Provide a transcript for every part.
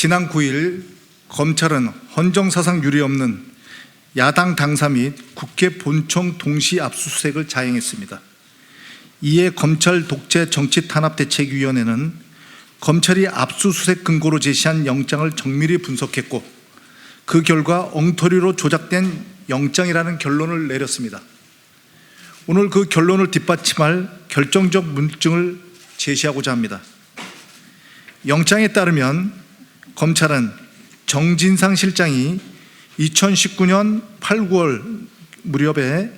지난 9일 검찰은 헌정사상 유례없는 야당 당사 및 국회 본청 동시 압수수색을 자행했습니다. 이에 검찰 독재 정치탄압대책위원회는 검찰이 압수수색 근거로 제시한 영장을 정밀히 분석했고 그 결과 엉터리로 조작된 영장이라는 결론을 내렸습니다. 오늘 그 결론을 뒷받침할 결정적 물증을 제시하고자 합니다. 영장에 따르면 검찰은 정진상 실장이 2019년 8, 9월 무렵에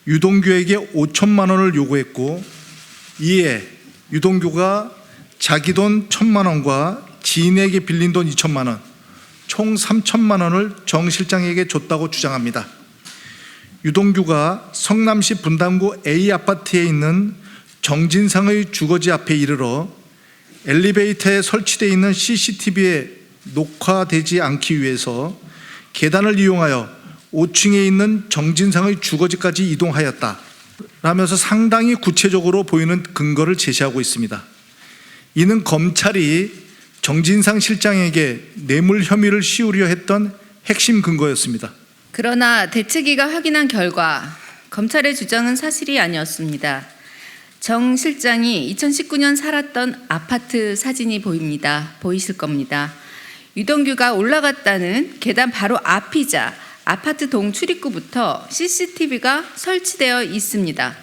유동규에게 5천만 원을 요구했고 이에 유동규가 자기 돈 1천만 원과 지인에게 빌린 돈 2천만 원, 총 3천만 원을 정 실장에게 줬다고 주장합니다. 유동규가 성남시 분당구 A 아파트에 있는 정진상의 주거지 앞에 이르러 엘리베이터에 설치되어 있는 CCTV에 녹화되지 않기 위해서 계단을 이용하여 5층에 있는 정진상의 주거지까지 이동하였다 라면서 상당히 구체적으로 보이는 근거를 제시하고 있습니다. 이는 검찰이 정진상 실장에게 뇌물 혐의를 씌우려 했던 핵심 근거였습니다. 그러나 대책위가 확인한 결과 검찰의 주장은 사실이 아니었습니다. 정 실장이 2019년 살았던 아파트 사진이 보입니다. 보이실 겁니다. 유동규가 올라갔다는 계단 바로 앞이자 아파트 동 출입구부터 CCTV가 설치되어 있습니다.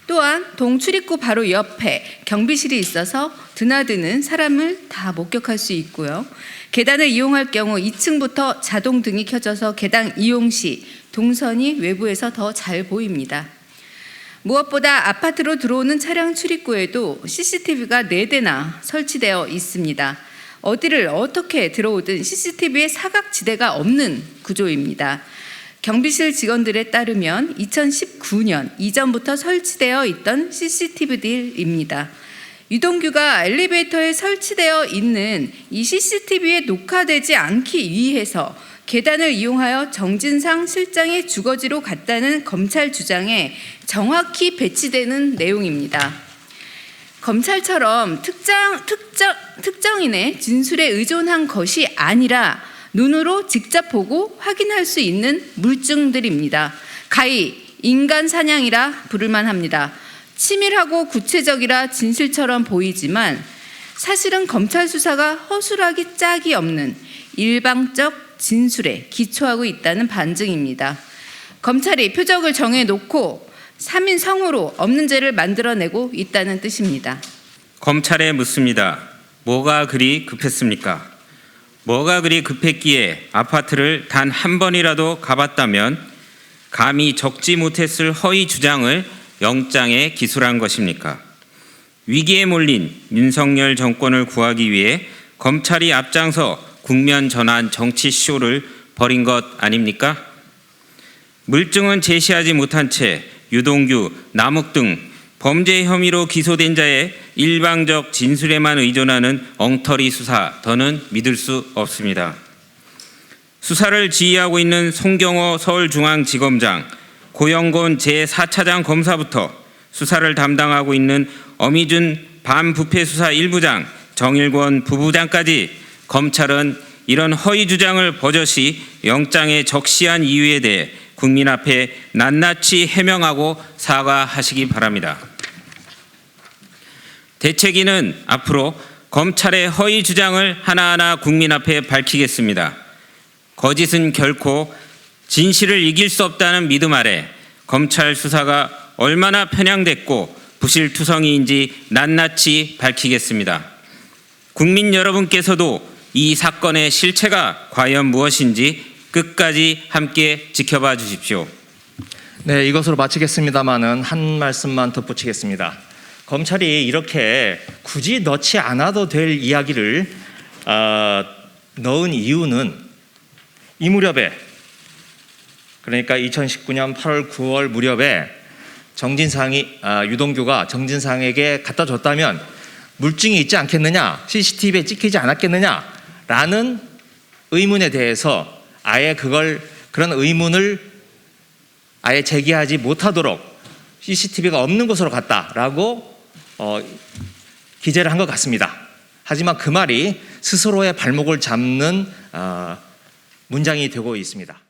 또한 동 출입구 바로 옆에 경비실이 있어서 드나드는 사람을 다 목격할 수 있고요. 계단을 이용할 경우 2층부터 자동등이 켜져서 계단 이용 시 동선이 외부에서 더 잘 보입니다. 무엇보다 아파트로 들어오는 차량 출입구에도 CCTV가 4대나 설치되어 있습니다. 어디를 어떻게 들어오든 CCTV에 사각지대가 없는 구조입니다. 경비실 직원들에 따르면 2019년 이전부터 설치되어 있던 CCTV들입니다. 유동규가 엘리베이터에 설치되어 있는 이 CCTV에 녹화되지 않기 위해서 계단을 이용하여 정진상 실장의 주거지로 갔다는 검찰 주장에 정확히 배치되는 내용입니다. 검찰처럼 특정인의 진술에 의존한 것이 아니라 눈으로 직접 보고 확인할 수 있는 물증들입니다. 가히 인간 사냥이라 부를만 합니다. 치밀하고 구체적이라 진실처럼 보이지만 사실은 검찰 수사가 허술하기 짝이 없는 일방적 진술에 기초하고 있다는 반증입니다. 검찰이 표적을 정해놓고 3인 성으로 없는 죄를 만들어내고 있다는 뜻입니다. 검찰에 묻습니다. 뭐가 그리 급했습니까? 뭐가 그리 급했기에 아파트를 단 한 번이라도 가봤다면 감히 적지 못했을 허위 주장을 영장에 기술한 것입니까? 위기에 몰린 윤석열 정권을 구하기 위해 검찰이 앞장서 국면 전환 정치 쇼를 벌인 것 아닙니까? 물증은 제시하지 못한 채 유동규, 남욱 등 범죄 혐의로 기소된 자의 일방적 진술에만 의존하는 엉터리 수사, 더는 믿을 수 없습니다. 수사를 지휘하고 있는 송경호 서울중앙지검장, 고영곤 제4차장 검사부터 수사를 담당하고 있는 어미준 반부패수사 1부장, 정일권 부부장까지 검찰은 이런 허위 주장을 버젓이 영장에 적시한 이유에 대해 국민 앞에 낱낱이 해명하고 사과하시기 바랍니다. 대책위는 앞으로 검찰의 허위 주장을 하나하나 국민 앞에 밝히겠습니다. 거짓은 결코 진실을 이길 수 없다는 믿음 아래 검찰 수사가 얼마나 편향됐고 부실투성이인지 낱낱이 밝히겠습니다. 국민 여러분께서도 이 사건의 실체가 과연 무엇인지 끝까지 함께 지켜봐 주십시오. 네, 이것으로 마치겠습니다마는 한 말씀만 덧붙이겠습니다. 검찰이 이렇게 굳이 넣지 않아도 될 이야기를 넣은 이유는 이 무렵에, 그러니까 2019년 8월 9월 무렵에 유동규가 정진상에게 갖다 줬다면 물증이 있지 않겠느냐, CCTV에 찍히지 않았겠느냐라는 의문에 대해서 아예 그런 의문을 아예 제기하지 못하도록 CCTV가 없는 곳으로 갔다라고 기재를 한 것 같습니다. 하지만 그 말이 스스로의 발목을 잡는 문장이 되고 있습니다.